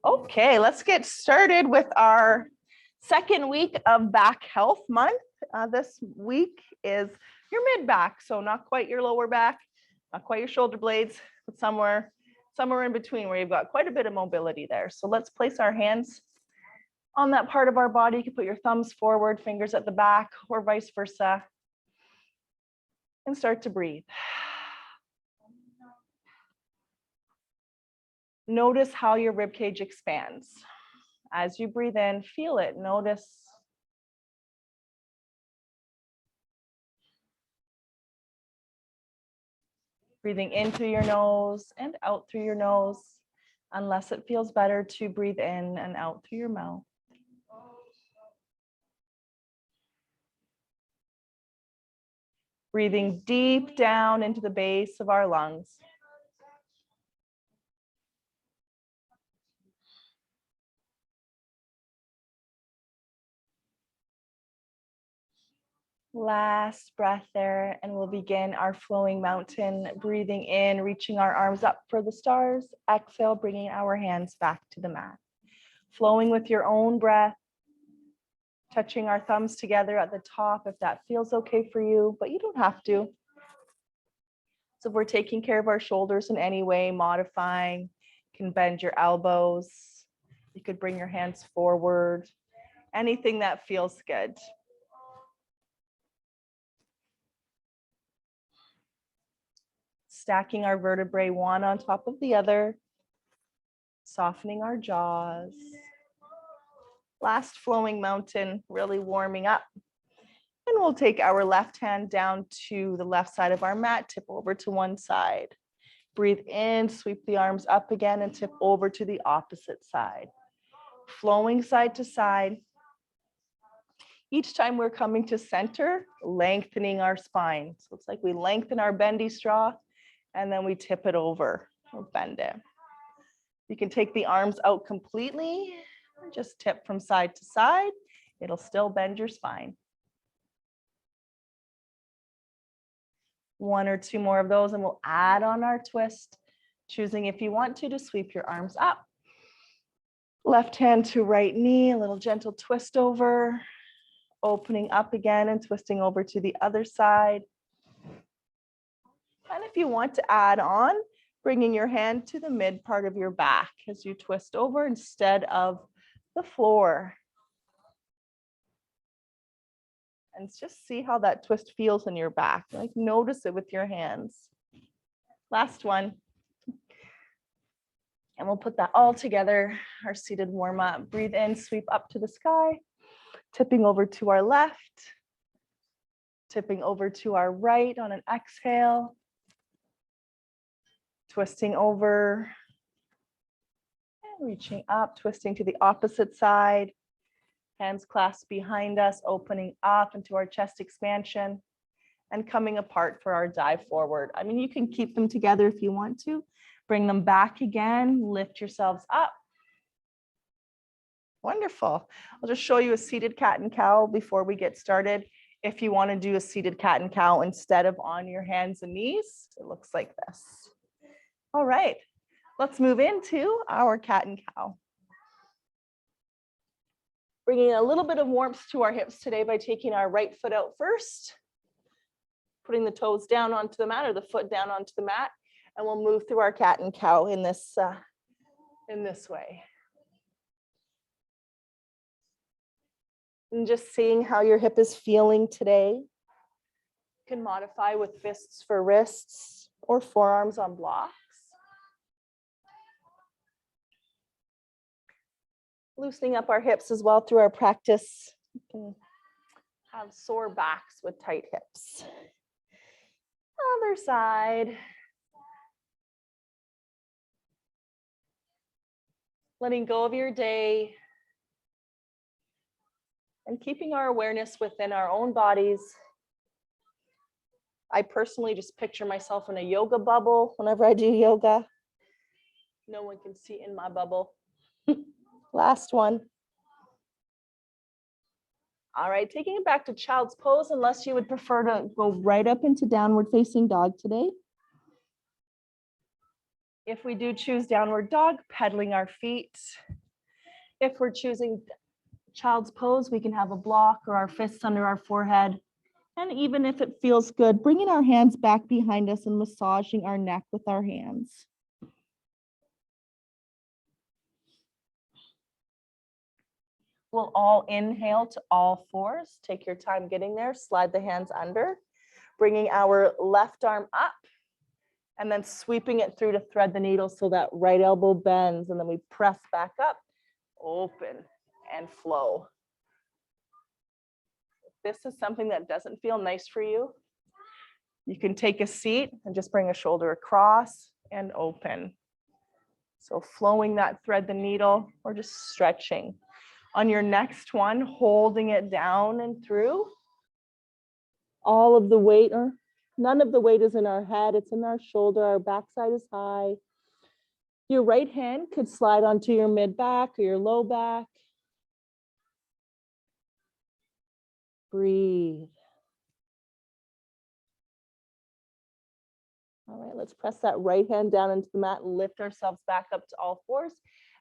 Okay, let's get started with our second week of back health month. This week is your mid back, so not quite your lower back, not quite your shoulder blades, but somewhere in between where you've got quite a bit of mobility there. So let's place our hands on that part of our body. You can put your thumbs forward, fingers at the back, or vice versa, and start to breathe. Notice how your rib cage expands. As you breathe in, feel it, notice. Breathing in through your nose and out through your nose, unless it feels better to breathe in and out through your mouth. Breathing deep down into the base of our lungs. Last breath there, and we'll begin our flowing mountain. Breathing in, reaching our arms up for the stars. Exhale, bringing our hands back to the mat. Flowing with your own breath. Touching our thumbs together at the top if that feels okay for you, but you don't have to. So if we're taking care of our shoulders in any way, modifying, you can bend your elbows. You could bring your hands forward. Anything that feels good. Stacking our vertebrae one on top of the other. Softening our jaws. Last flowing mountain, really warming up. And we'll take our left hand down to the left side of our mat, tip over to one side. Breathe in, sweep the arms up again and tip over to the opposite side. Flowing side to side. Each time we're coming to center, lengthening our spine. So it's like we lengthen our bendy straw and then we tip it over or bend it. You can take the arms out completely, or just tip from side to side. It'll still bend your spine. One or two more of those and we'll add on our twist, choosing if you want to sweep your arms up. Left hand to right knee, a little gentle twist over, opening up again and twisting over to the other side. And if you want to add on, bringing your hand to the mid part of your back as you twist over instead of the floor. And just see how that twist feels in your back. Like notice it with your hands. Last one. And we'll put that all together, our seated warm up. Breathe in, sweep up to the sky, tipping over to our left, tipping over to our right on an exhale, twisting over, and reaching up, twisting to the opposite side. Hands clasped behind us, opening up into our chest expansion and coming apart for our dive forward. I mean, you can keep them together if you want to. Bring them back again, lift yourselves up. Wonderful. I'll just show you a seated cat and cow before we get started. If you want to do a seated cat and cow instead of on your hands and knees, it looks like this. All right, let's move into our cat and cow. Bringing a little bit of warmth to our hips today by taking our right foot out first, putting the toes down onto the mat or the foot down onto the mat, and we'll move through our cat and cow in this way. And just seeing how your hip is feeling today. You can modify with fists for wrists or forearms on blocks. Loosening up our hips as well through our practice. You can have sore backs with tight hips. Other side. Letting go of your day and keeping our awareness within our own bodies. I personally just picture myself in a yoga bubble whenever I do yoga. No one can see in my bubble. Last one. All right, taking it back to child's pose, unless you would prefer to go right up into downward facing dog today. If we do choose downward dog, pedaling our feet. If we're choosing child's pose, we can have a block or our fists under our forehead. And even if it feels good, bringing our hands back behind us and massaging our neck with our hands. We'll all inhale to all fours. Take your time getting there. Slide the hands under, bringing our left arm up and then sweeping it through to thread the needle so that right elbow bends, and then we press back up, open and flow. If this is something that doesn't feel nice for you, you can take a seat and just bring a shoulder across and open. So flowing that thread the needle or just stretching. On your next one, holding it down and through. All of the weight, or none of the weight is in our head, it's in our shoulder, our backside is high. Your right hand could slide onto your mid back or your low back. Breathe. All right, let's press that right hand down into the mat, lift ourselves back up to all fours,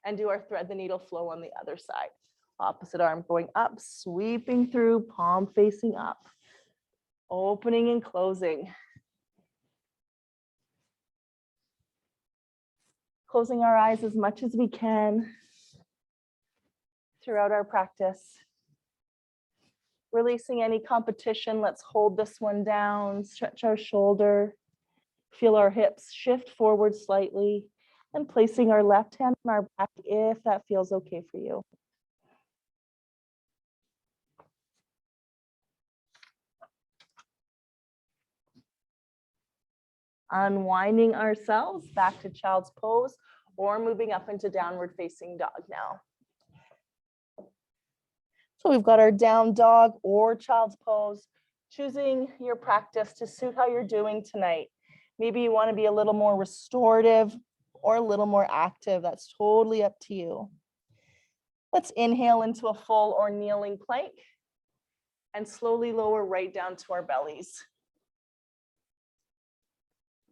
and do our thread the needle flow on the other side. Opposite arm going up, sweeping through, palm facing up, opening and closing. Closing our eyes as much as we can throughout our practice. Releasing any competition, let's hold this one down, stretch our shoulder, feel our hips shift forward slightly, and placing our left hand on our back if that feels okay for you. Unwinding ourselves back to child's pose or moving up into downward facing dog now. So we've got our down dog or child's pose, choosing your practice to suit how you're doing tonight. Maybe you want to be a little more restorative or a little more active. That's totally up to you. Let's inhale into a full or kneeling plank and slowly lower right down to our bellies.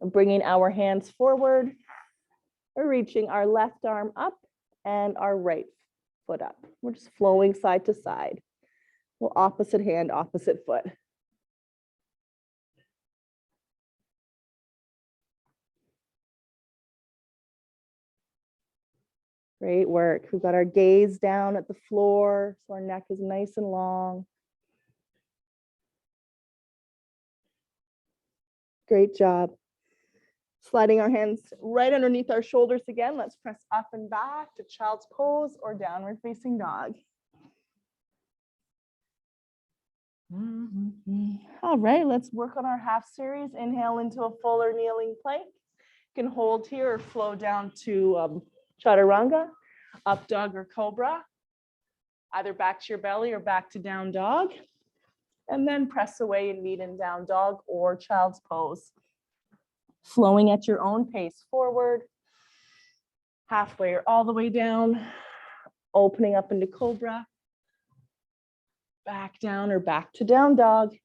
Bringing our hands forward, we're reaching our left arm up and our right foot up. We're just flowing side to side. Well, opposite hand, opposite foot. Great work. We've got our gaze down at the floor, so our neck is nice and long. Great job. Sliding our hands right underneath our shoulders again. Let's press up and back to child's pose or downward facing dog. All right, let's work on our half series. Inhale into a full or kneeling plank. You can hold here or flow down to chaturanga, up dog or cobra, either back to your belly or back to down dog. And then press away and meet in down dog or child's pose. Flowing at your own pace forward, halfway or all the way down, opening up into cobra, back down or back to down dog.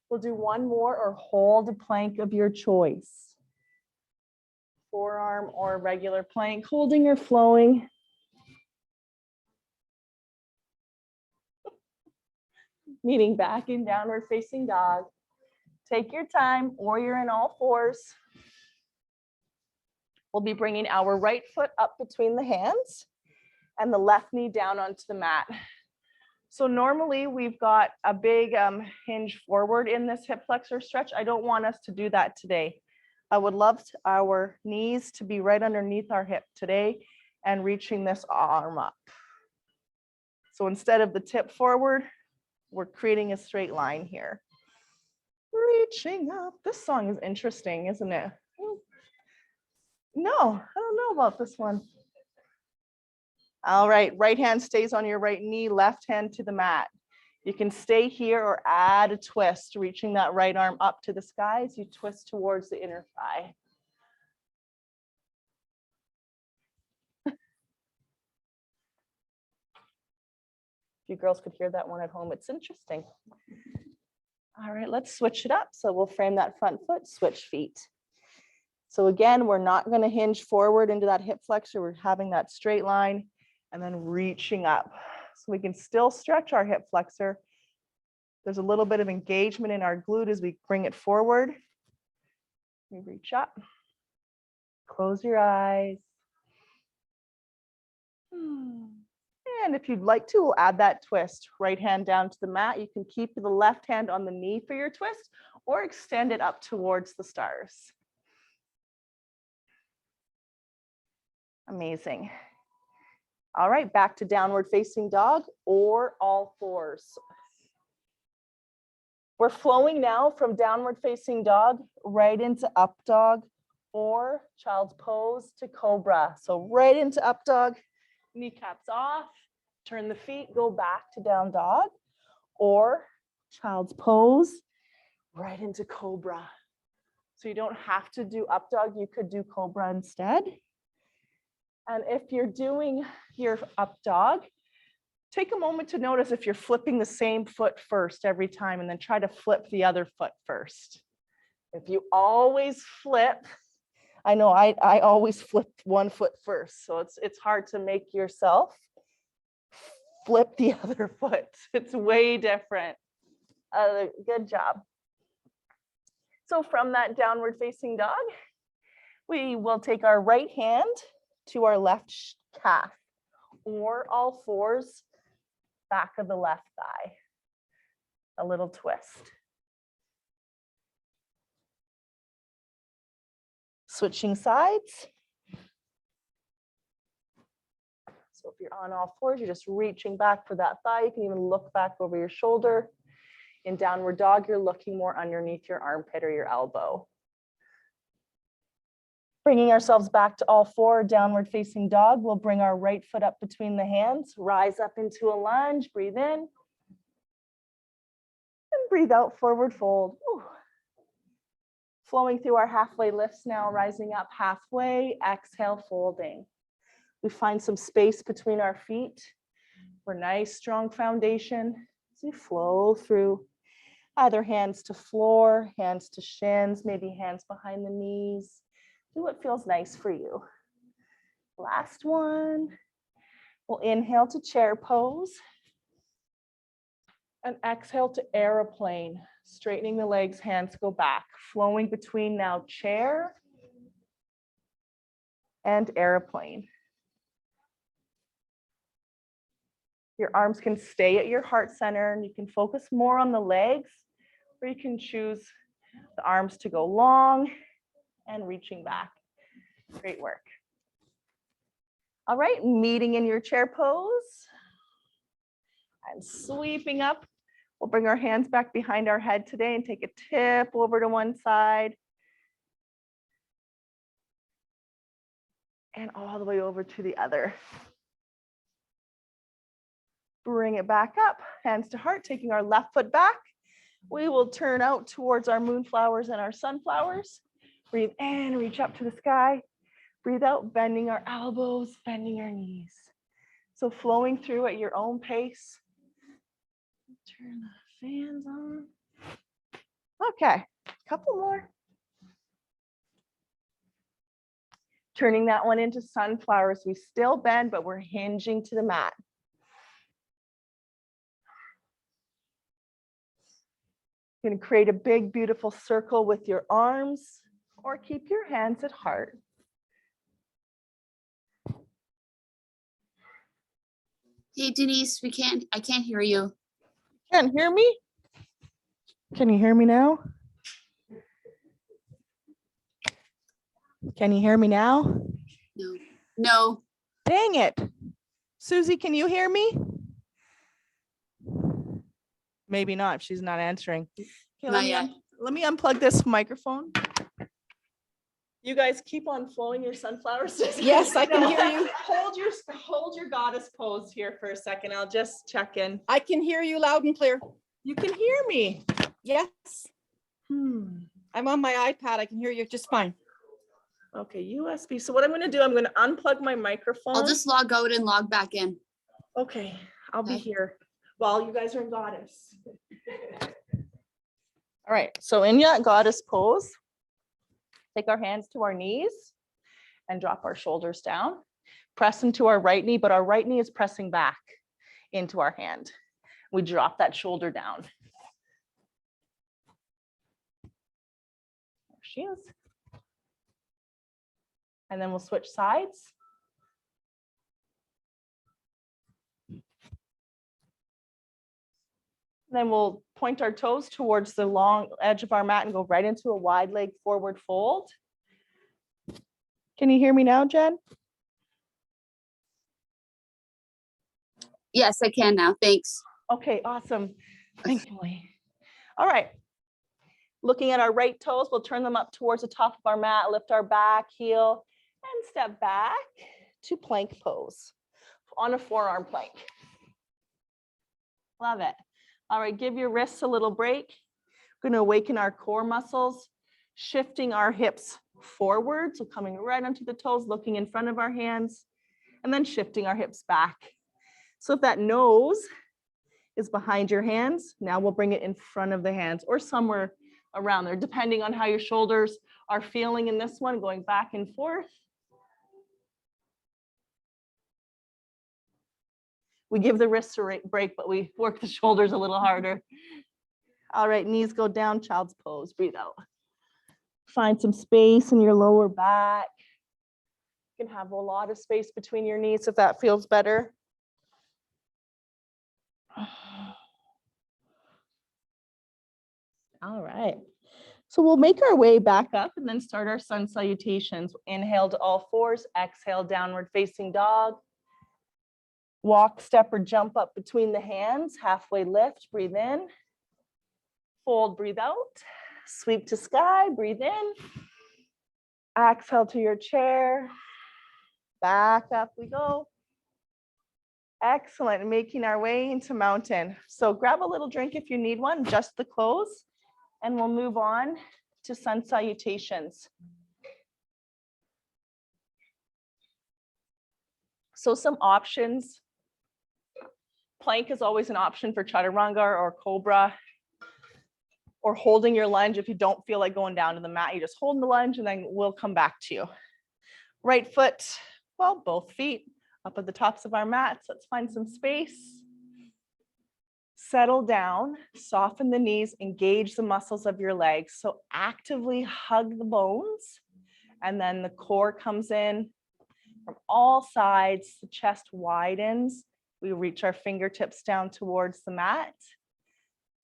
We'll do one more or hold a plank of your choice. Forearm or regular plank, holding or flowing. Meeting back in downward facing dog. Take your time, or you're in all fours. We'll be bringing our right foot up between the hands and the left knee down onto the mat. So normally we've got a big hinge forward in this hip flexor stretch. I don't want us to do that today. I would love our knees to be right underneath our hip today and reaching this arm up. So instead of the tip forward, we're creating a straight line here. Reaching up. This song is interesting, isn't it? No, I don't know about this one. All right, right hand stays on your right knee, left hand to the mat. You can stay here or add a twist, reaching that right arm up to the sky as you twist towards the inner thigh. You girls could hear that one at home. It's interesting. All right, let's switch it up. So we'll frame that front foot, switch feet. So again, we're not going to hinge forward into that hip flexor. We're having that straight line and then reaching up. So we can still stretch our hip flexor. There's a little bit of engagement in our glute as we bring it forward. We reach up. Close your eyes. And if you'd like to, we'll add that twist. Right hand down to the mat. You can keep the left hand on the knee for your twist or extend it up towards the stars. Amazing. All right, back to downward facing dog or all fours. We're flowing now from downward facing dog right into up dog or child's pose to cobra. So right into up dog, kneecaps off, turn the feet, go back to down dog or child's pose right into cobra. So you don't have to do up dog, you could do cobra instead. And if you're doing your up dog, take a moment to notice if you're flipping the same foot first every time and then try to flip the other foot first. If you always flip, I know I always flip one foot first, so it's hard to make yourself flip the other foot. It's way different. Good job. So from that downward facing dog, we will take our right hand to our left calf or all fours, back of the left thigh. A little twist. Switching sides. So if you're on all fours, you're just reaching back for that thigh. You can even look back over your shoulder. In downward dog, you're looking more underneath your armpit or your elbow. Bringing ourselves back to all four, downward facing dog. We'll bring our right foot up between the hands, rise up into a lunge, breathe in. And breathe out, forward fold. Ooh. Flowing through our halfway lifts now, rising up halfway, exhale, folding. We find some space between our feet for nice, strong foundation as we flow through either hands to floor, hands to shins, maybe hands behind the knees. Do what feels nice for you. Last one. We'll inhale to chair pose and exhale to airplane. Straightening the legs, hands go back, flowing between now chair and airplane. Your arms can stay at your heart center and you can focus more on the legs, or you can choose the arms to go long and reaching back. Great work. All right, meeting in your chair pose and sweeping up. We'll bring our hands back behind our head today and take a tip over to one side. And all the way over to the other. Bring it back up, hands to heart, taking our left foot back. We will turn out towards our moonflowers and our sunflowers. Breathe in, reach up to the sky. Breathe out, bending our elbows, bending our knees. So flowing through at your own pace. Turn the fans on. Okay, a couple more. Turning that one into sunflowers. We still bend, but we're hinging to the mat. You're going to create a big, beautiful circle with your arms, or keep your hands at heart. Hey, Denise, I can't hear you. Can't hear me? Can you hear me now? Can you hear me now? No. No. Dang it. Susie, can you hear me? Maybe not if she's not answering. Okay, Not yet. let me unplug this microphone. You guys keep on flowing your sunflowers. Yes, I can hear you. Hold your goddess pose here for a second. I'll just check in. I can hear you loud and clear. You can hear me. Yes. I'm on my iPad. I can hear you just fine. Okay, USB. So what I'm going to do, I'm going to unplug my microphone. I'll just log out and log back in. Okay, I'll be Okay. here while you guys are in goddess. All right, so in your goddess pose, Take our hands to our knees and drop our shoulders down. Press into our right knee, but our right knee is pressing back into our hand. We drop that shoulder down. There she is. And then we'll switch sides. Then we'll point our toes towards the long edge of our mat and go right into a wide leg forward fold. Can you hear me now, Jen? Yes, I can now. Thanks. Okay, awesome. Thankfully. All right. Looking at our right toes, we'll turn them up towards the top of our mat, lift our back heel, and step back to plank pose on a forearm plank. Love it. All right, give your wrists a little break. We're going to awaken our core muscles, shifting our hips forward, so coming right onto the toes, looking in front of our hands, and then shifting our hips back. So if that nose is behind your hands, now we'll bring it in front of the hands or somewhere around there, depending on how your shoulders are feeling in this one, going back and forth. We give the wrists a break, but we work the shoulders a little harder. All right, knees go down, child's pose, breathe out. Find some space in your lower back. You can have a lot of space between your knees if that feels better. All right. So we'll make our way back up and then start our sun salutations. Inhale to all fours, exhale, downward facing dog. Walk, step, or jump up between the hands, halfway lift, breathe in. Fold, breathe out. Sweep to sky, breathe in. Exhale to your chair. Back up we go. Excellent, making our way into mountain. So grab a little drink if you need one, just the clothes, and we'll move on to sun salutations. So some options. Plank is always an option for chaturanga or cobra, or holding your lunge. If you don't feel like going down to the mat, you just hold the lunge and then we'll come back to you. Right foot, well, both feet up at the tops of our mats. Let's find some space. Settle down, soften the knees, engage the muscles of your legs. So actively hug the bones, and then the core comes in from all sides, the chest widens. We reach our fingertips down towards the mat.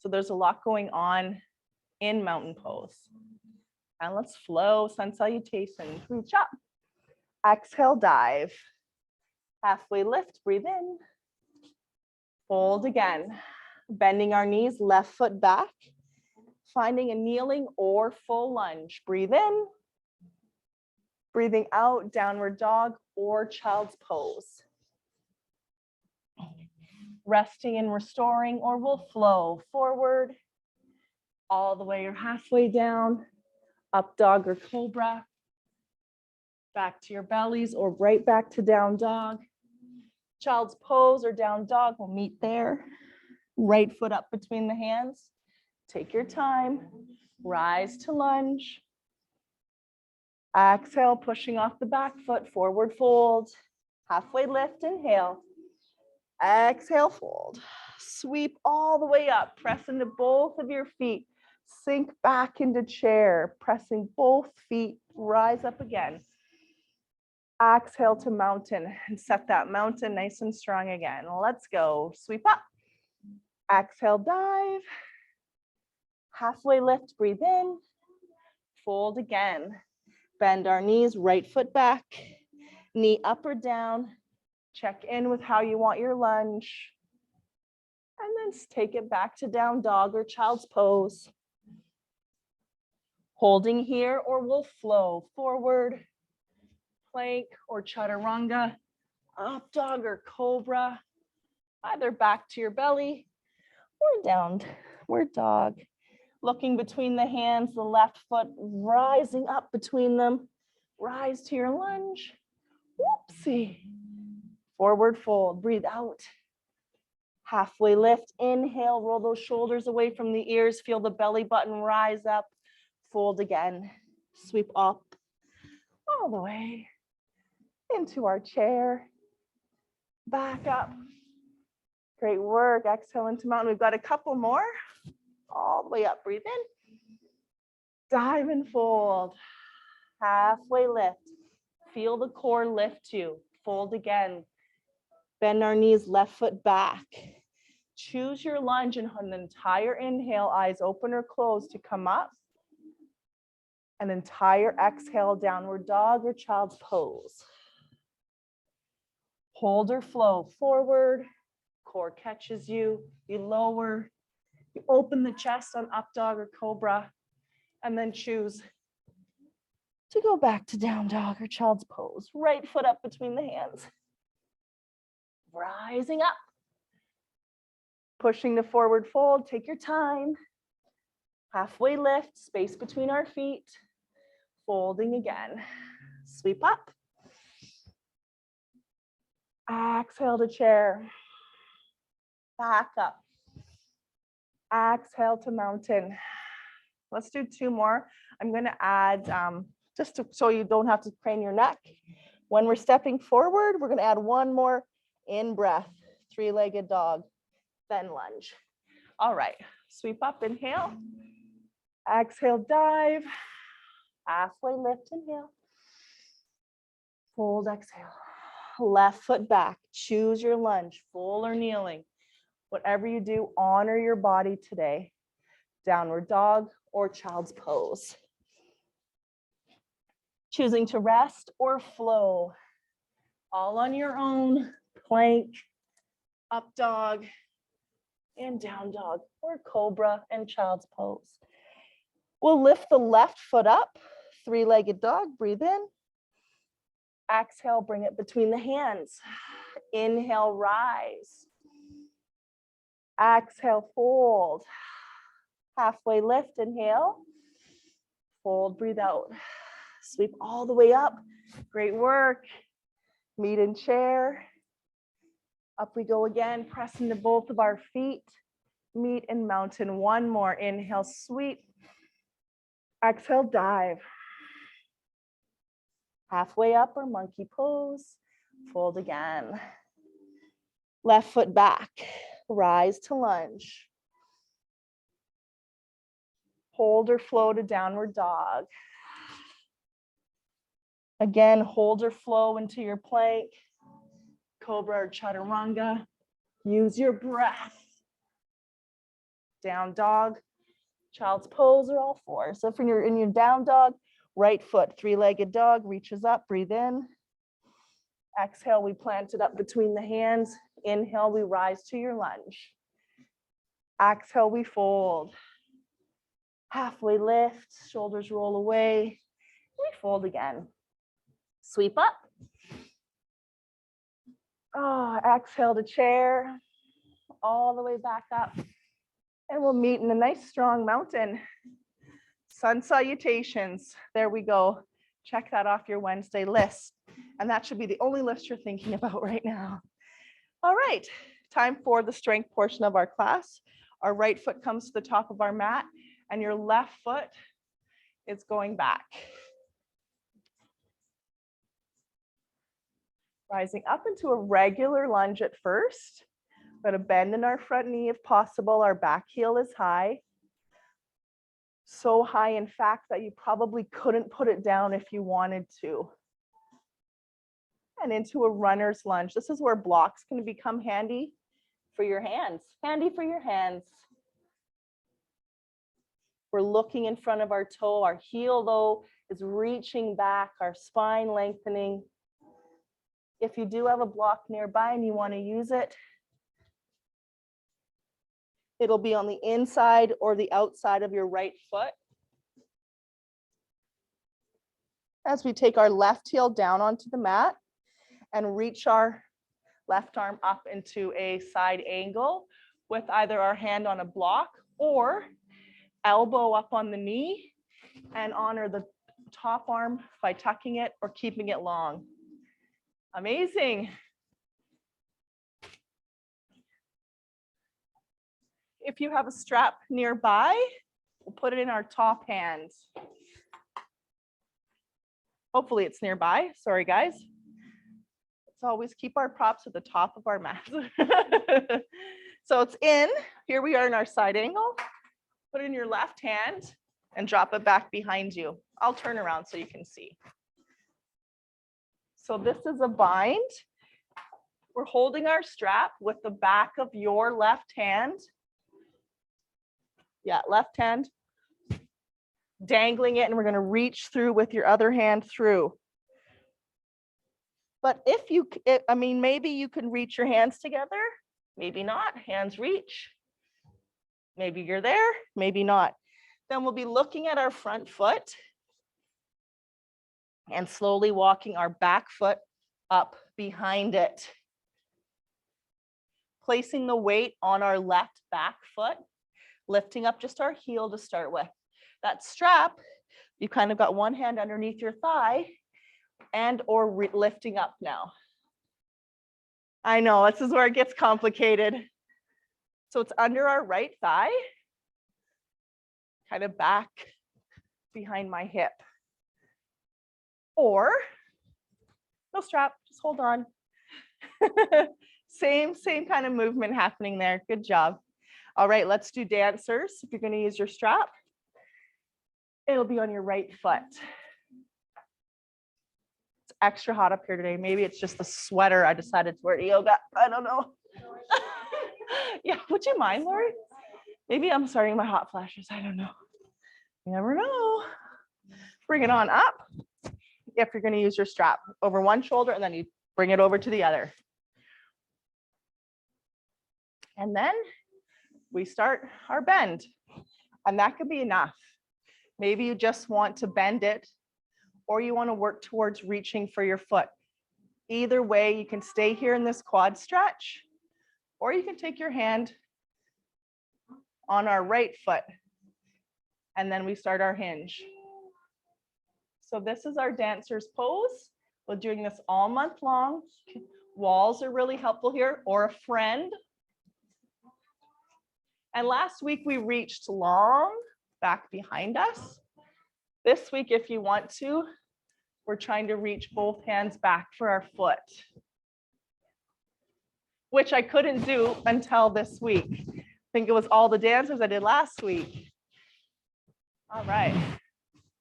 So there's a lot going on in mountain pose. And let's flow, sun salutations, reach up. Exhale, dive. Halfway lift, breathe in. Fold again. Bending our knees, left foot back. Finding a kneeling or full lunge. Breathe in. Breathing out, downward dog or child's pose. Resting and restoring, or we'll flow forward all the way or halfway down, up dog or cobra, back to your bellies or right back to down dog. Child's pose or down dog will meet there. Right foot up between the hands. Take your time, rise to lunge. Exhale, pushing off the back foot, forward fold. Halfway lift, inhale. Exhale, fold. Sweep all the way up, press into both of your feet. Sink back into chair, pressing both feet, rise up again. Exhale to mountain and set that mountain nice and strong again. Let's go. Sweep up. Exhale, dive. Halfway lift, breathe in. Fold again. Bend our knees, right foot back, knee up or down. Check in with how you want your lunge. And then take it back to down dog or child's pose. Holding here, or we'll flow forward. Plank or chaturanga, up dog or cobra, either back to your belly or downward dog. Looking between the hands, the left foot rising up between them. Rise to your lunge. Whoopsie. Forward fold, breathe out. Halfway lift, inhale, roll those shoulders away from the ears. Feel the belly button rise up. Fold again. Sweep up all the way into our chair. Back up. Great work. Exhale into mountain. We've got a couple more. All the way up. Breathe in. Dive and fold. Halfway lift. Feel the core lift you. Fold again. Bend our knees, left foot back. Choose your lunge and an entire inhale, eyes open or closed to come up. An entire exhale, downward dog or child's pose. Hold or flow forward. Core catches you. You lower. You open the chest on up dog or cobra. And then choose to go back to down dog or child's pose. Right foot up between the hands. Rising up. Pushing the forward fold. Take your time. Halfway lift. Space between our feet. Folding again. Sweep up. Exhale to chair. Back up. Exhale to mountain. Let's do two more. I'm going to add, so you don't have to crane your neck. When we're stepping forward, we're going to add one more in breath, three-legged dog, then lunge. All right, sweep up, inhale. Exhale, dive. Halfway lift, inhale. Fold, exhale. Left foot back. Choose your lunge, full or kneeling. Whatever you do, honor your body today. Downward dog or child's pose. Choosing to rest or flow. All on your own. Plank, up dog, and down dog, or cobra and child's pose. We'll lift the left foot up. Three-legged dog, breathe in. Exhale, bring it between the hands. Inhale, rise. Exhale, fold. Halfway lift, inhale. Fold, breathe out. Sweep all the way up. Great work. Meet in chair. Up we go again, press into both of our feet. Meet in mountain. One more. Inhale, sweep. Exhale, dive. Halfway up or monkey pose. Fold again. Left foot back. Rise to lunge. Hold or flow to downward dog. Again, hold or flow into your plank. Cobra or chaturanga. Use your breath. Down dog, child's pose, or all four. So if you're in your down dog, right foot, three-legged dog, reaches up, breathe in. Exhale, we plant it up between the hands. Inhale, we rise to your lunge. Exhale, we fold. Halfway lift, shoulders roll away. We fold again. Sweep up. Oh, exhale to chair, all the way back up. And we'll meet in a nice strong mountain. Sun salutations. There we go. Check that off your Wednesday list. And that should be the only list you're thinking about right now. All right, time for the strength portion of our class. Our right foot comes to the top of our mat and your left foot is going back. Rising up into a regular lunge at first. We're going to bend in our front knee if possible. Our back heel is high. So high, in fact, that you probably couldn't put it down if you wanted to. And into a runner's lunge. This is where blocks can become handy for your hands. Handy for your hands. We're looking in front of our toe. Our heel, though, is reaching back, our spine lengthening. If you do have a block nearby and you want to use it, it'll be on the inside or the outside of your right foot. As we take our left heel down onto the mat and reach our left arm up into a side angle with either our hand on a block or elbow up on the knee, and honor the top arm by tucking it or keeping it long. Amazing. If you have a strap nearby, we'll put it in our top hand. Hopefully it's nearby. Sorry, guys. Let's always keep our props at the top of our mat. So it's in. Here we are in our side angle. Put it in your left hand and drop it back behind you. I'll turn around so you can see. So this is a bind. We're holding our strap with the back of your left hand. Yeah, left hand. Dangling it, and we're going to reach through with your other hand through. But if you, I mean, maybe you can reach your hands together, maybe not. Hands reach. Maybe you're there, maybe not. Then we'll be looking at our front foot and slowly walking our back foot up behind it. Placing the weight on our left back foot, lifting up just our heel to start with. That strap, you kind of got one hand underneath your thigh and or lifting up now. I know, this is where it gets complicated. So it's under our right thigh, kind of back behind my hip. Or, no strap, just hold on. Same kind of movement happening there. Good job. All right, let's do dancers. If you're going to use your strap, it'll be on your right foot. It's extra hot up here today. Maybe it's just the sweater I decided to wear to yoga. I don't know. Yeah, would you mind, Lori? Maybe I'm starting my hot flashes. I don't know. You never know. Bring it on up. If you're going to use your strap over one shoulder, and then you bring it over to the other. And then we start our bend. And that could be enough. Maybe you just want to bend it, or you want to work towards reaching for your foot. Either way, you can stay here in this quad stretch, or you can take your hand on our right foot, and then we start our hinge. So this is our dancer's pose. We're doing this all month long. Walls are really helpful here, or a friend. And last week we reached long back behind us. This week, if you want to, we're trying to reach both hands back for our foot, which I couldn't do until this week. I think it was all the dancers I did last week. All right,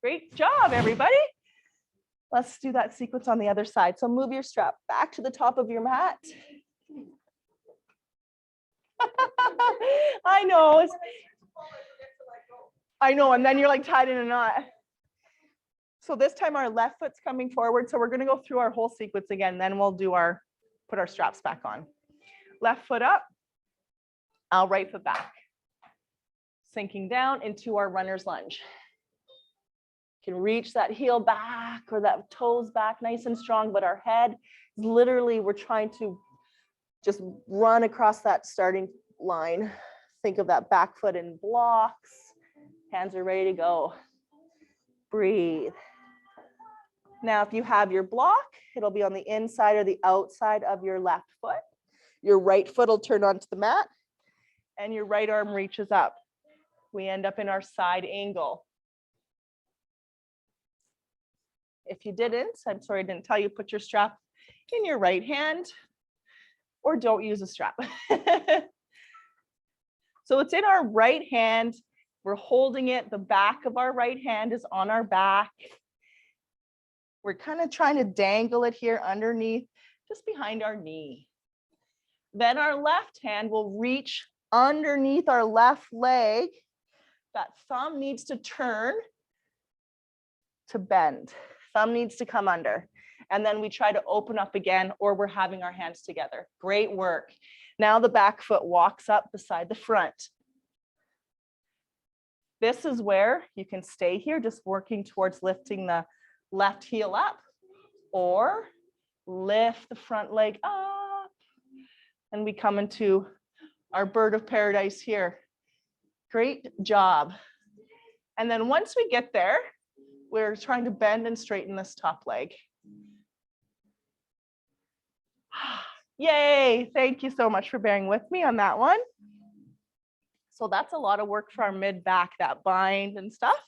great job, everybody. Let's do that sequence on the other side. So move your strap back to the top of your mat. I know, and then you're like tied in a knot. So this time our left foot's coming forward. So we're going to go through our whole sequence again. Then we'll do put our straps back on. Left foot up, our right foot back. Sinking down into our runner's lunge. You can reach that heel back or that toes back nice and strong, but our head, literally we're trying to just run across that starting line. Think of that back foot in blocks. Hands are ready to go. Breathe. Now, if you have your block, it'll be on the inside or the outside of your left foot. Your right foot will turn onto the mat and your right arm reaches up. We end up in our side angle. If you didn't, I'm sorry I didn't tell you, put your strap in your right hand or don't use a strap. So it's in our right hand. We're holding it. The back of our right hand is on our back. We're kind of trying to dangle it here underneath, just behind our knee. Then our left hand will reach underneath our left leg. That thumb needs to turn to bend. Thumb needs to come under. And then we try to open up again, or we're having our hands together. Great work. Now the back foot walks up beside the front. This is where you can stay here, just working towards lifting the left heel up, or lift the front leg up. And we come into our bird of paradise here. Great job. And then once we get there, we're trying to bend and straighten this top leg. Yay, thank you so much for bearing with me on that one. So that's a lot of work for our mid back, that bind and stuff.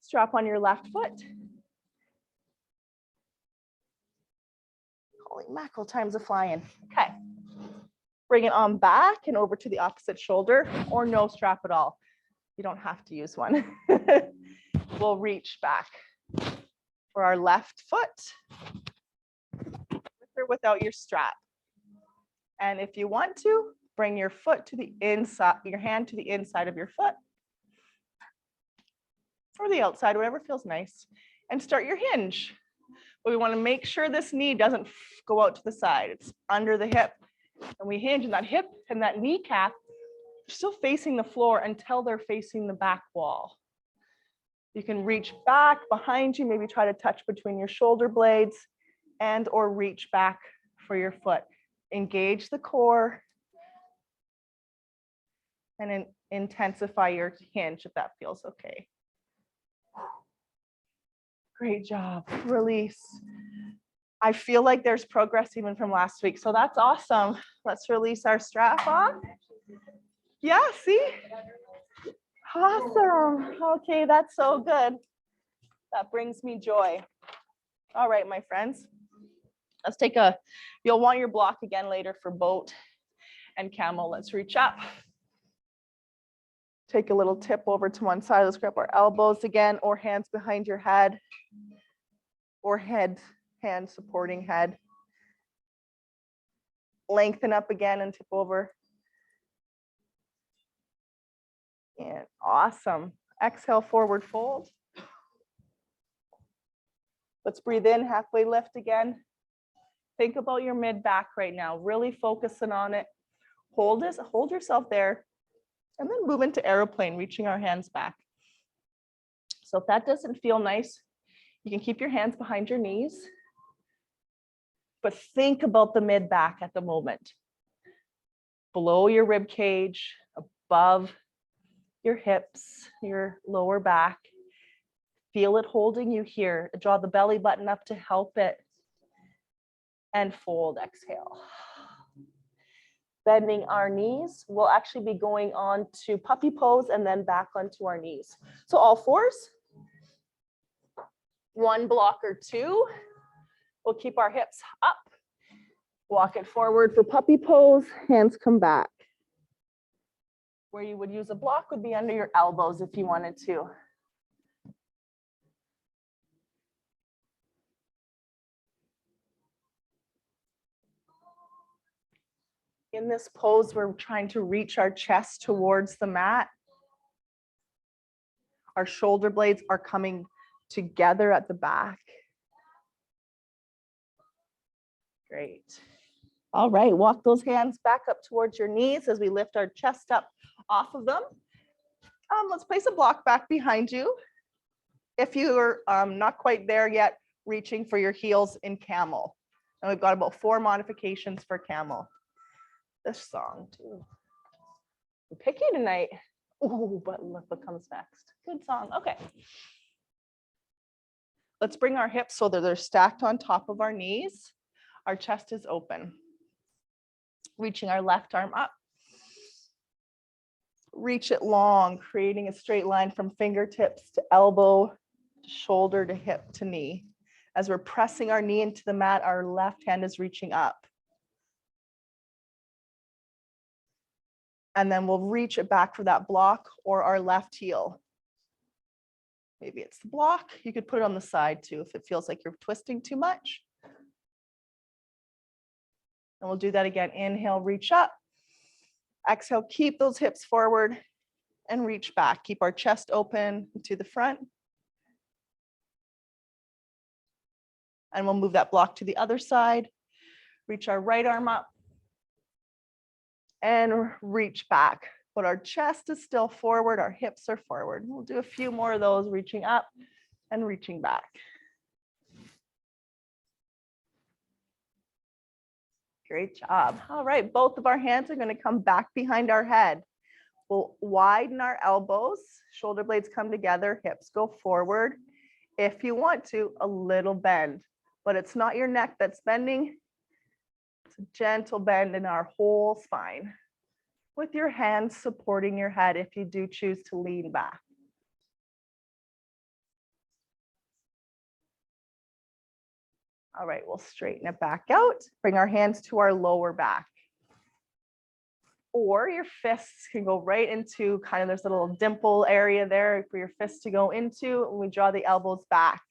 Strap on your left foot. Holy mackerel, time's a flying. Okay. Bring it on back and over to the opposite shoulder, or no strap at all. You don't have to use one. We'll reach back for our left foot, with or without your strap. And if you want to, bring your foot to the inside, your hand to the inside of your foot, or the outside, whatever feels nice, and start your hinge. But we want to make sure this knee doesn't go out to the side. It's under the hip. And we hinge, and that hip and that kneecap are still facing the floor until they're facing the back wall. You can reach back behind you, maybe try to touch between your shoulder blades, and or reach back for your foot. Engage the core and intensify your hinge if that feels okay. Great job. Release. I feel like there's progress even from last week, so that's awesome. Let's release our strap on. Yeah, see? Awesome. Okay, that's so good. That brings me joy. All right, my friends. Let's take a, you'll want your block again later for boat and camel. Let's reach up. Take a little tip over to one side. Let's grab our elbows again, or hands behind your head, or head, hand supporting head. Lengthen up again and tip over. And awesome. Exhale, forward fold. Let's breathe in, halfway lift again. Think about your mid back right now, really focusing on it. Hold this, hold yourself there, and then move into airplane, reaching our hands back. So if that doesn't feel nice, you can keep your hands behind your knees, but think about the mid back at the moment. Below your rib cage, above your hips, your lower back. Feel it holding you here. Draw the belly button up to help it. And fold, exhale. Bending our knees. We'll actually be going on to puppy pose and then back onto our knees. So all fours. One block or two. We'll keep our hips up. Walk it forward for puppy pose. Hands come back. Where you would use a block would be under your elbows if you wanted to. In this pose, we're trying to reach our chest towards the mat. Our shoulder blades are coming together at the back. Great. All right, walk those hands back up towards your knees as we lift our chest up off of them. Let's place a block back behind you. If you're not quite there yet, reaching for your heels in camel. And we've got about 4 modifications for camel. This song too. We're picky tonight. Oh, but look what comes next. Good song. Okay. Let's bring our hips so that they're stacked on top of our knees. Our chest is open. Reaching our left arm up. Reach it long, creating a straight line from fingertips to elbow, to shoulder to hip to knee. As we're pressing our knee into the mat, our left hand is reaching up. And then we'll reach it back for that block or our left heel. Maybe it's the block. You could put it on the side too if it feels like you're twisting too much. And we'll do that again. Inhale, reach up. Exhale, keep those hips forward and reach back. Keep our chest open to the front. And we'll move that block to the other side. Reach our right arm up and reach back. But our chest is still forward, our hips are forward. We'll do a few more of those, reaching up and reaching back. Great job. All right, both of our hands are going to come back behind our head. We'll widen our elbows, shoulder blades come together, hips go forward. If you want to, a little bend, but it's not your neck that's bending. It's a gentle bend in our whole spine, with your hands supporting your head if you do choose to lean back. All right, we'll straighten it back out. Bring our hands to our lower back. Or your fists can go right into kind of this little dimple area there for your fists to go into. And we draw the elbows back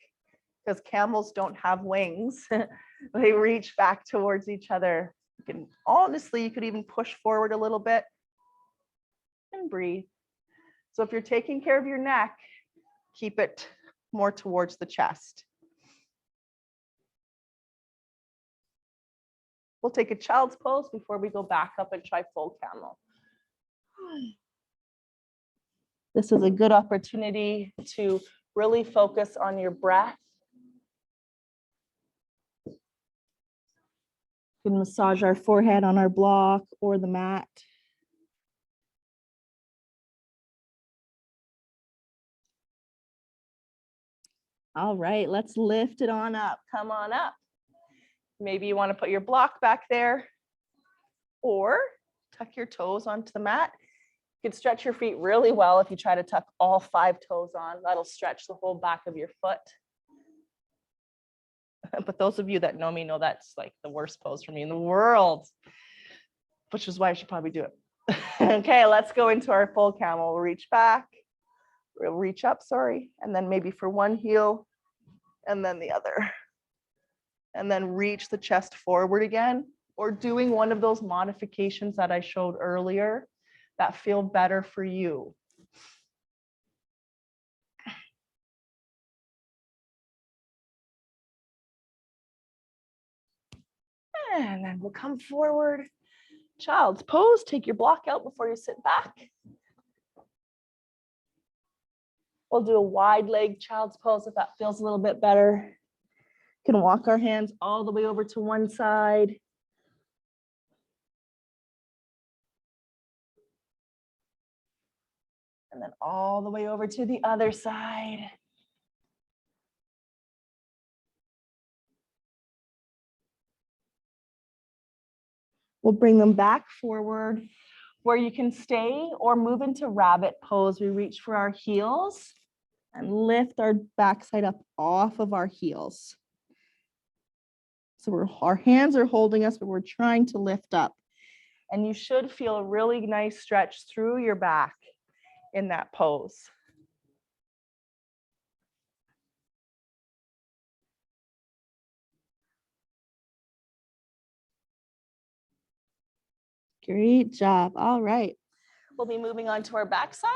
because camels don't have wings. They reach back towards each other. You can, honestly, you could even push forward a little bit and breathe. So if you're taking care of your neck, keep it more towards the chest. We'll take a child's pose before we go back up and try full camel. This is a good opportunity to really focus on your breath. You can massage our forehead on our block or the mat. All right, let's lift it on up. Come on up. Maybe you want to put your block back there or tuck your toes onto the mat. You can stretch your feet really well if you try to tuck all 5 toes on. That'll stretch the whole back of your foot. But those of you that know me know that's like the worst pose for me in the world, which is why I should probably do it. Okay, let's go into our full camel. We'll reach back, we'll reach up, sorry, and then maybe for one heel and then the other. And then reach the chest forward again, or doing one of those modifications that I showed earlier that feel better for you. And then we'll come forward. Child's pose, take your block out before you sit back. We'll do a wide leg child's pose if that feels a little bit better. You can walk our hands all the way over to one side. And then all the way over to the other side. We'll bring them back forward where you can stay or move into rabbit pose. We reach for our heels and lift our backside up off of our heels. So our hands are holding us, but we're trying to lift up. And you should feel a really nice stretch through your back in that pose. Great job. All right. We'll be moving on to our backside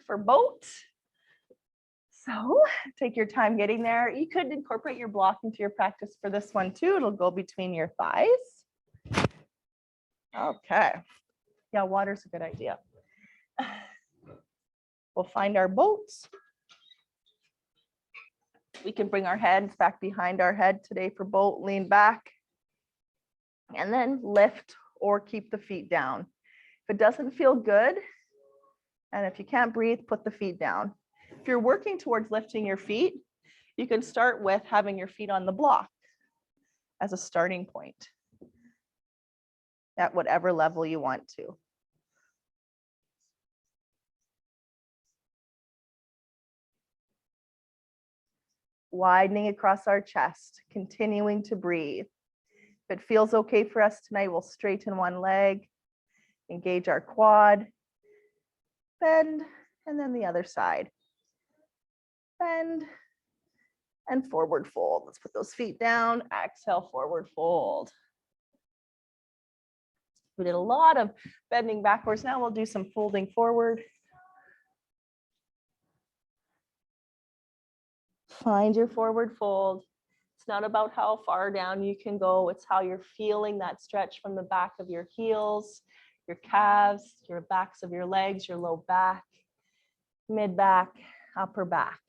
for boat. So take your time getting there. You could incorporate your block into your practice for this one too. It'll go between your thighs. Okay. Yeah, water's a good idea. We'll find our boats. We can bring our heads back behind our head today for boat, lean back, and then lift or keep the feet down. If it doesn't feel good, and if you can't breathe, put the feet down. If you're working towards lifting your feet, you can start with having your feet on the block as a starting point at whatever level you want to. Widening across our chest, continuing to breathe. If it feels okay for us tonight, we'll straighten one leg, engage our quad, bend, and then the other side. Bend and forward fold. Let's put those feet down, exhale, forward fold. We did a lot of bending backwards. Now we'll do some folding forward. Find your forward fold. It's not about how far down you can go. It's how you're feeling that stretch from the back of your heels, your calves, your backs of your legs, your low back, mid back, upper back.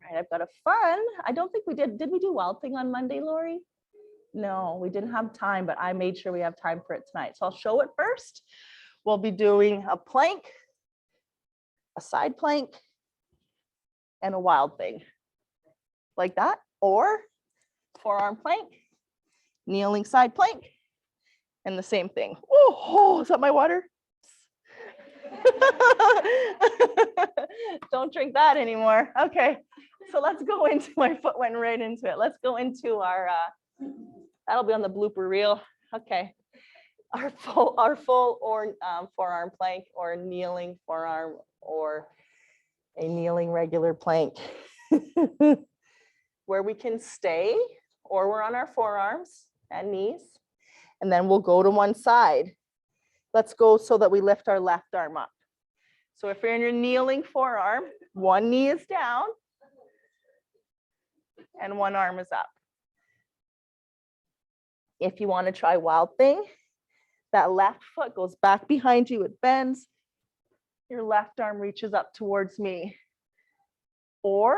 All right, I've got a fun. I don't think we did we do wild thing on Monday, Lori? No, we didn't have time, but I made sure we have time for it tonight. So I'll show it first. We'll be doing a plank, a side plank, and a wild thing like that, or forearm plank, kneeling side plank, and the same thing. Oh, is that my water? Don't drink that anymore. Okay, so let's go into, my foot went right into it. Let's go into our, that'll be on the blooper reel. Okay. Our full or forearm plank, or kneeling forearm, or a kneeling regular plank. Where we can stay, or we're on our forearms and knees, and then we'll go to one side. Let's go so that we lift our left arm up. So if you're in your kneeling forearm, one knee is down and one arm is up. If you want to try wild thing, that left foot goes back behind you, it bends, your left arm reaches up towards me. Or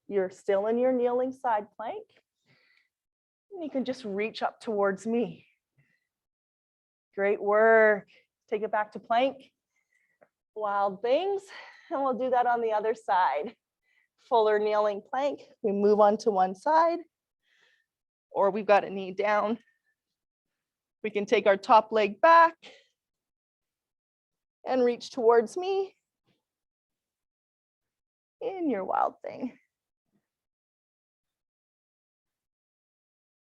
you're still in your kneeling side plank, and you can just reach up towards me. Great work. Take it back to plank. Wild things, and we'll do that on the other side. Fuller kneeling plank, we move on to one side, or we've got a knee down. We can take our top leg back and reach towards me in your wild thing.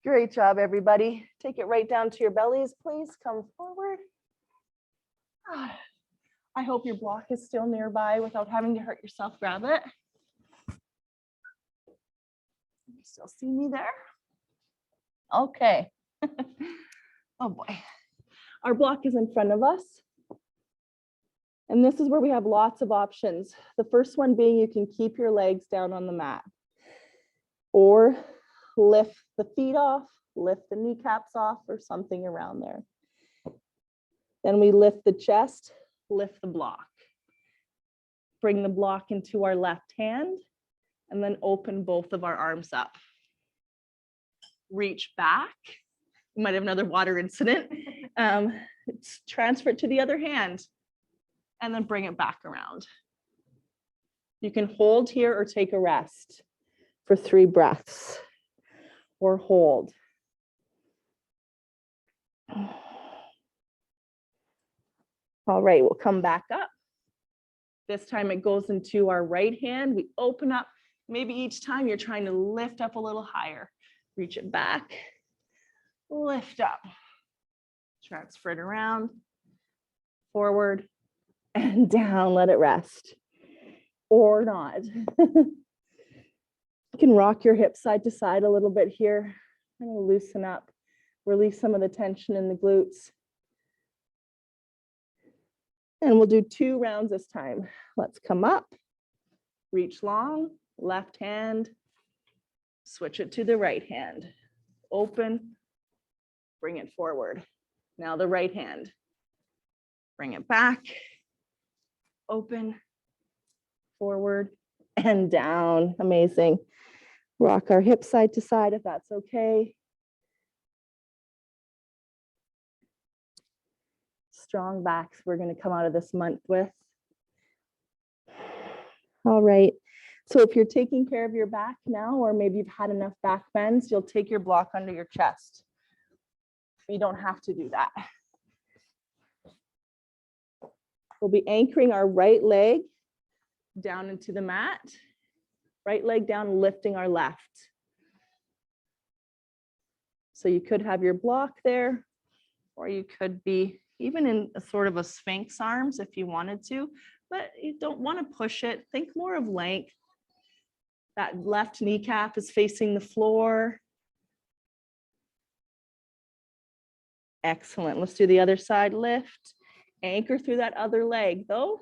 Great job, everybody. Take it right down to your bellies, please. Come forward. I hope your block is still nearby without having to hurt yourself. Grab it. You still see me there? Okay. Oh boy. Our block is in front of us. And this is where we have lots of options. The first one being you can keep your legs down on the mat, or lift the feet off, lift the kneecaps off, or something around there. Then we lift the chest, lift the block. Bring the block into our left hand, and then open both of our arms up. Reach back. You might have another water incident. Transfer it to the other hand, and then bring it back around. You can hold here or take a rest for 3 breaths, or hold. All right, we'll come back up. This time it goes into our right hand. We open up. Maybe each time you're trying to lift up a little higher. Reach it back, lift up, transfer it around, forward and down, let it rest, or not. You can rock your hips side to side a little bit here. I'm gonna loosen up, release some of the tension in the glutes. And we'll do 2 rounds this time. Let's come up, reach long, left hand, switch it to the right hand, open, bring it forward. Now the right hand, bring it back, open, forward, and down. Amazing. Rock our hips side to side if that's okay. Strong backs we're going to come out of this month with. All right. So if you're taking care of your back now, or maybe you've had enough back bends, you'll take your block under your chest. You don't have to do that. We'll be anchoring our right leg down into the mat. Right leg down, lifting our left. So you could have your block there, or you could be even in a sort of a Sphinx arms if you wanted to, but you don't want to push it. Think more of length. That left kneecap is facing the floor. Excellent. Let's do the other side. Lift, anchor through that other leg though.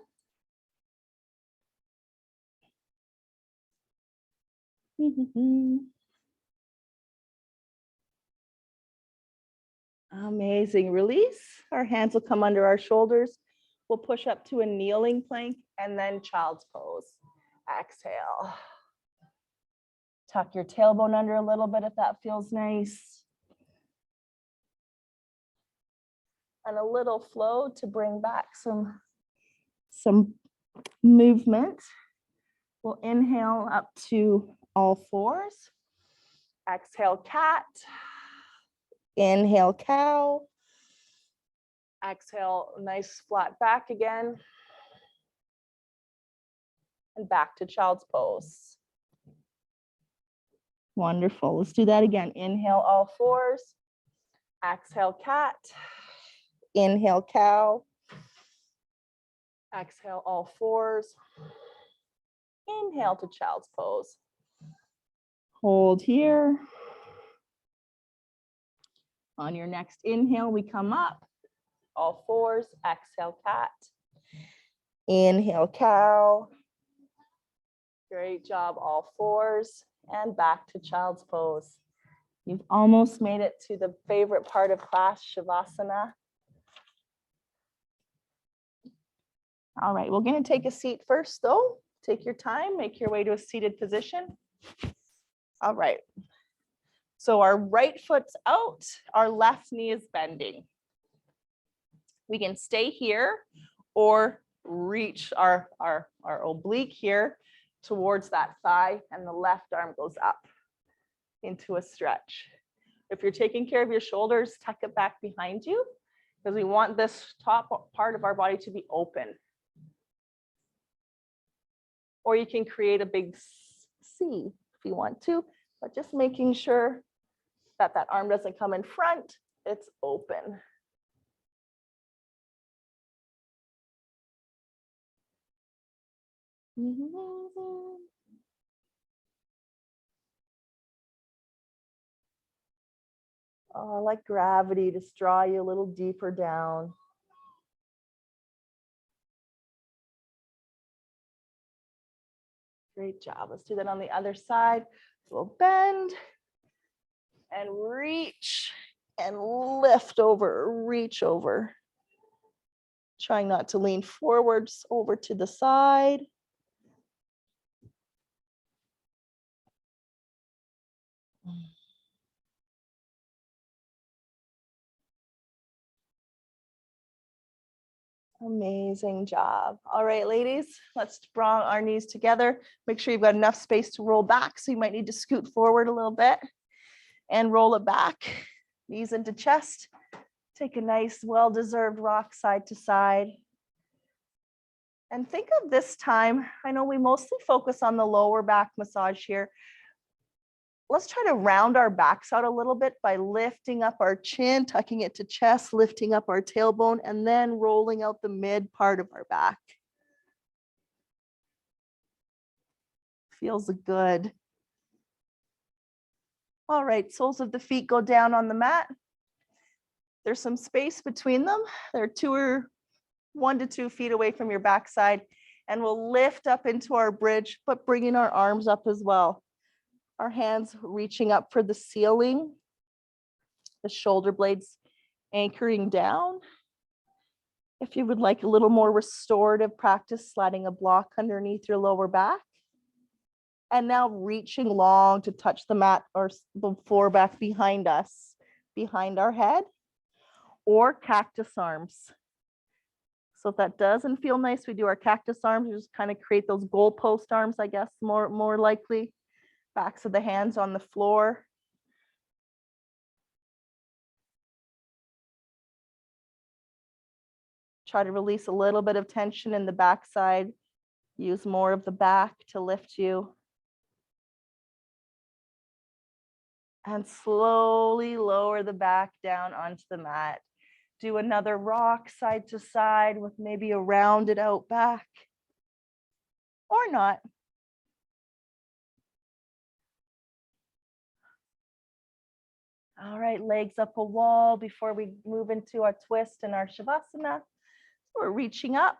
Amazing. Release. Our hands will come under our shoulders. We'll push up to a kneeling plank and then child's pose. Exhale. Tuck your tailbone under a little bit if that feels nice. And a little flow to bring back some movement. We'll inhale up to all fours. Exhale, cat. Inhale, cow. Exhale, nice flat back again. and back to child's pose. Wonderful. Let's do that again. Inhale, all fours. Exhale, cat. Inhale, cow. Exhale, all fours. Inhale to child's pose. Hold here. On your next inhale, we come up. All fours. Exhale, cat. Inhale, cow. Great job, all fours. And back to child's pose. You've almost made it to the favorite part of class, Shavasana. All right, we're going to take a seat first, though. Take your time, make your way to a seated position. All right. So our right foot's out, our left knee is bending. We can stay here or reach our oblique here towards that thigh, and the left arm goes up into a stretch. If you're taking care of your shoulders, tuck it back behind you because we want this top part of our body to be open. Or you can create a big C if you want to, but just making sure that that arm doesn't come in front, it's open. Oh, I like gravity to draw you a little deeper down. Great job. Let's do that on the other side. We'll bend and reach and lift over, reach over. Trying not to lean forwards over to the side. Amazing job. All right, ladies, let's bring our knees together. Make sure you've got enough space to roll back. So you might need to scoot forward a little bit and roll it back. Knees into chest. Take a nice, well-deserved rock side to side. And think of this time, I know we mostly focus on the lower back massage here. Let's try to round our backs out a little bit by lifting up our chin, tucking it to chest, lifting up our tailbone, and then rolling out the mid part of our back. Feels good. All right, soles of the feet go down on the mat. There's some space between them. They're 1 to 2 feet away from your backside, and we'll lift up into our bridge, but bringing our arms up as well. Our hands reaching up for the ceiling, the shoulder blades anchoring down. If you would like a little more restorative practice, sliding a block underneath your lower back. And now reaching long to touch the mat or the floor back behind us, behind our head, or cactus arms. So if that doesn't feel nice, we do our cactus arms, we just kind of create those goalpost arms, I guess, more likely. Backs of the hands on the floor. Try to release a little bit of tension in the backside. Use more of the back to lift you. And slowly lower the back down onto the mat. Do another rock side to side with maybe a rounded out back. Or not. All right, legs up a wall before we move into our twist and our Shavasana. We're reaching up.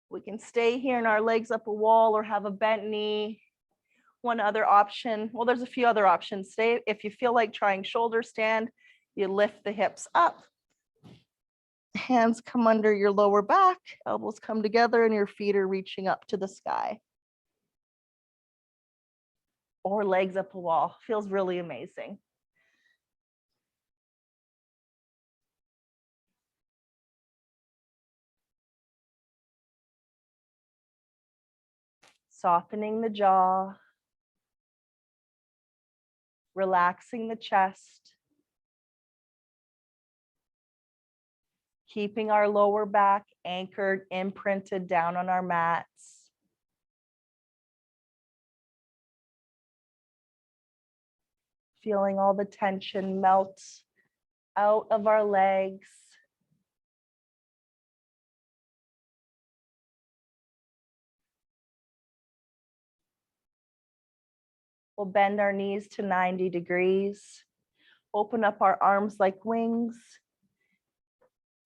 We can stay here in our legs up a wall or have a bent knee. One other option, well, there's a few other options. Stay, if you feel like trying shoulder stand, you lift the hips up. Hands come under your lower back, elbows come together, and your feet are reaching up to the sky. Or legs up a wall. Feels really amazing. Softening the jaw. Relaxing the chest. Keeping our lower back anchored, imprinted down on our mats. Feeling all the tension melt out of our legs. We'll bend our knees to 90 degrees. Open up our arms like wings.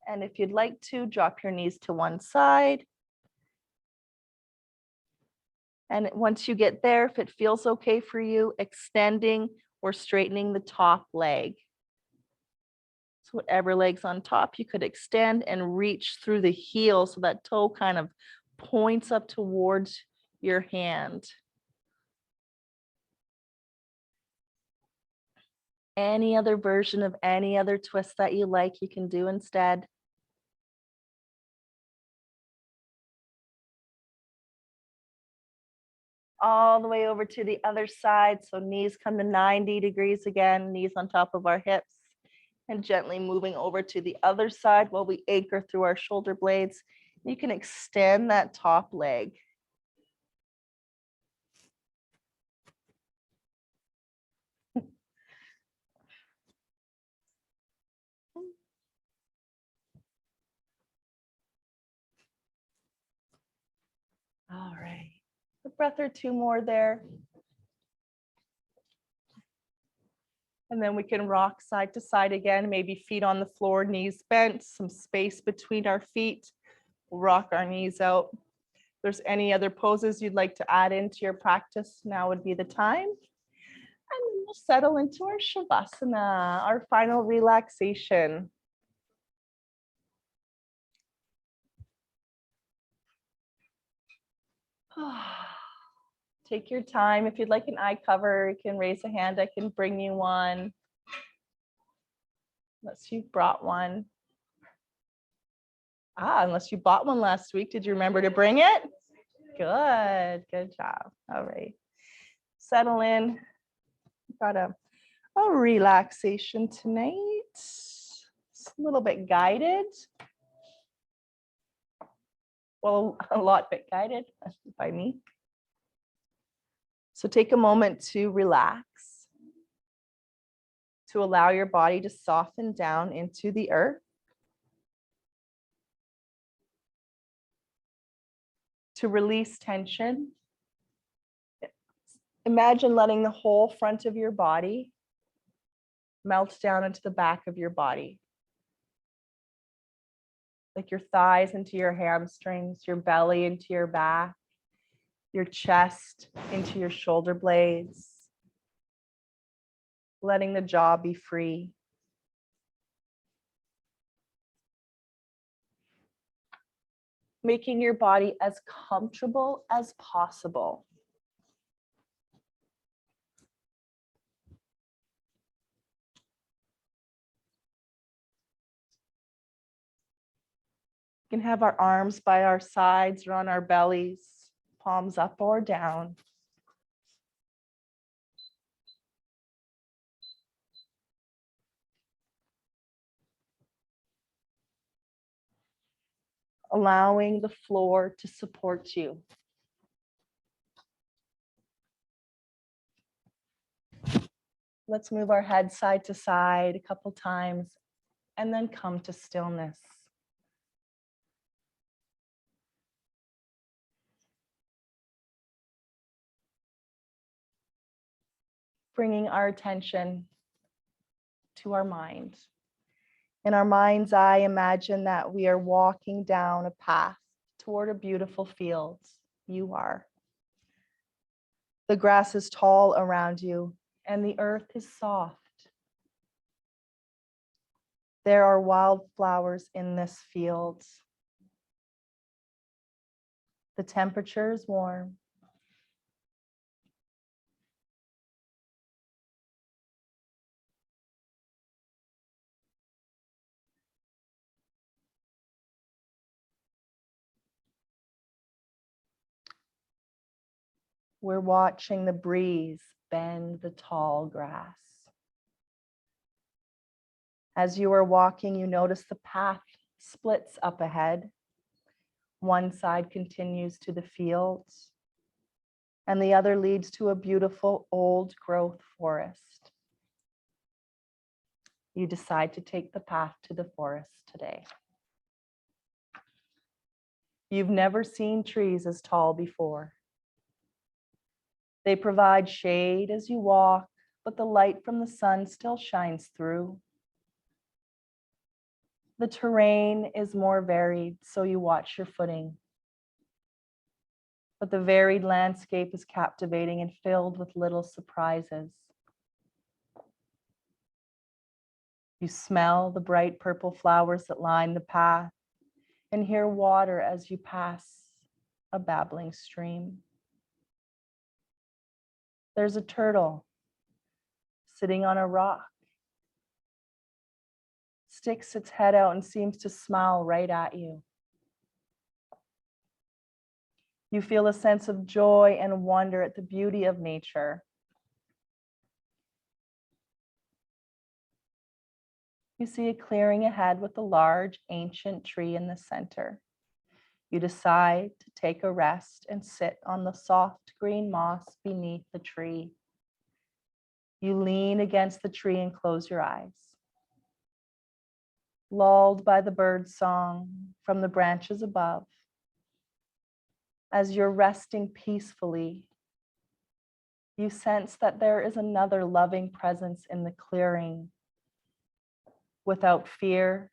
And if you'd like to, drop your knees to one side. And once you get there, if it feels okay for you, extending or straightening the top leg. So whatever leg's on top, you could extend and reach through the heel so that toe kind of points up towards your hand. Any other version of any other twist that you like, you can do instead. All the way over to the other side. So knees come to 90 degrees again, knees on top of our hips, and gently moving over to the other side while we anchor through our shoulder blades. You can extend that top leg. All right, a breath or two more there. And then we can rock side to side again, maybe feet on the floor, knees bent, some space between our feet. We'll rock our knees out. If there's any other poses you'd like to add into your practice, now would be the time. And then we'll settle into our Shavasana, our final relaxation. Take your time. If you'd like an eye cover, you can raise a hand. I can bring you one. Unless you brought one. Unless you bought one last week. Did you remember to bring it? Good job. All right. Settle in. Got a relaxation tonight. It's a little bit guided. Well, a lot bit guided by me. So take a moment to relax, to allow your body to soften down into the earth. To release tension. Imagine letting the whole front of your body melt down into the back of your body. Like your thighs into your hamstrings, your belly into your back, your chest into your shoulder blades. Letting the jaw be free. Making your body as comfortable as possible. We can have our arms by our sides or on our bellies, palms up or down. Allowing the floor to support you. Let's move our head side to side a couple times and then come to stillness. Bringing our attention to our mind. In our mind's eye, imagine that we are walking down a path toward a beautiful field. You are. The grass is tall around you and the earth is soft. There are wildflowers in this field. The temperature is warm. We're watching the breeze bend the tall grass. As you are walking, you notice the path splits up ahead. One side continues to the fields, and the other leads to a beautiful old growth forest. You decide to take the path to the forest today. You've never seen trees as tall before. They provide shade as you walk, but the light from the sun still shines through. The terrain is more varied, so you watch your footing. But the varied landscape is captivating and filled with little surprises. You smell the bright purple flowers that line the path and hear water as you pass a babbling stream. There's a turtle sitting on a rock, sticks its head out and seems to smile right at you. You feel a sense of joy and wonder at the beauty of nature. You see a clearing ahead with a large ancient tree in the center. You decide to take a rest and sit on the soft green moss beneath the tree. You lean against the tree and close your eyes. Lulled by the bird song from the branches above, as you're resting peacefully, you sense that there is another loving presence in the clearing. Without fear,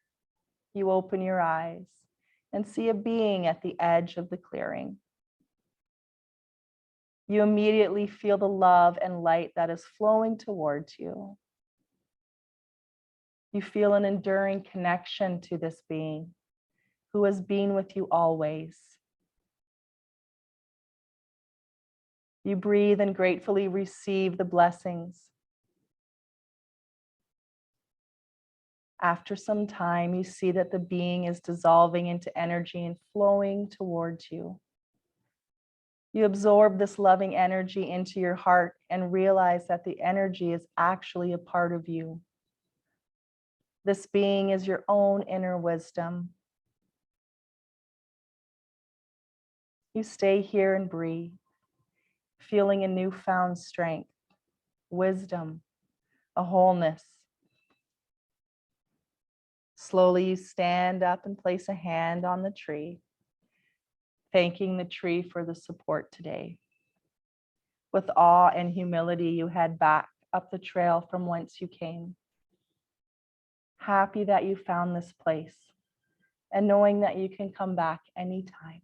you open your eyes and see a being at the edge of the clearing. You immediately feel the love and light that is flowing towards you. You feel an enduring connection to this being who has been with you always. You breathe and gratefully receive the blessings. After some time, you see that the being is dissolving into energy and flowing towards you. You absorb this loving energy into your heart and realize that the energy is actually a part of you. This being is your own inner wisdom. You stay here and breathe, feeling a newfound strength, wisdom, a wholeness. Slowly you stand up and place a hand on the tree, thanking the tree for the support today. With awe and humility, you head back up the trail from whence you came. Happy that you found this place and knowing that you can come back anytime.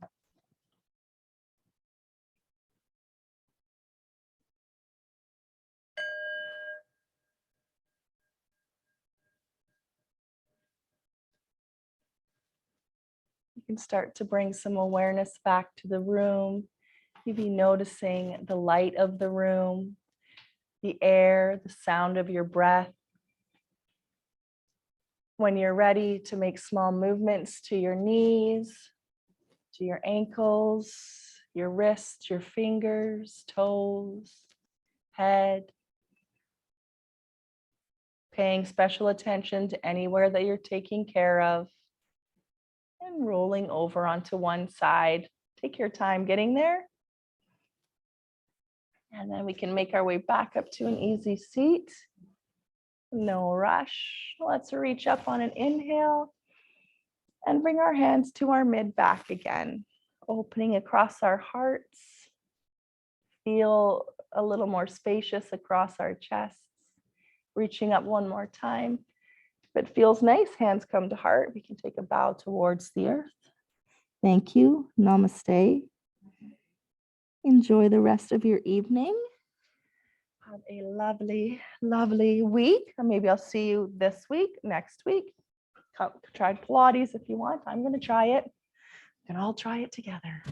You can start to bring some awareness back to the room. Maybe noticing the light of the room, the air, the sound of your breath. When you're ready to make small movements to your knees, to your ankles, your wrists, your fingers, toes, head. Paying special attention to anywhere that you're taking care of. And rolling over onto one side. Take your time getting there. And then we can make our way back up to an easy seat. No rush. Let's reach up on an inhale and bring our hands to our mid back again, opening across our hearts. Feel a little more spacious across our chests. Reaching up one more time. If it feels nice, hands come to heart. We can take a bow towards the earth. Thank you. Namaste. Enjoy the rest of your evening. Have a lovely, lovely week. Or maybe I'll see you this week, next week. Come, try Pilates if you want. I'm going to try it. And I'll try it together.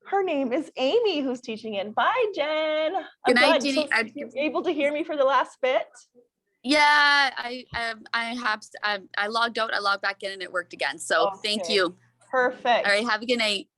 Her name is Amy, who's teaching it. Bye, Jen. Good night, glad- Jeannie. so you're able to hear me for the last bit? Yeah, I logged out, I logged back in and it worked again. So thank Okay. you. Perfect. All right, have a good night.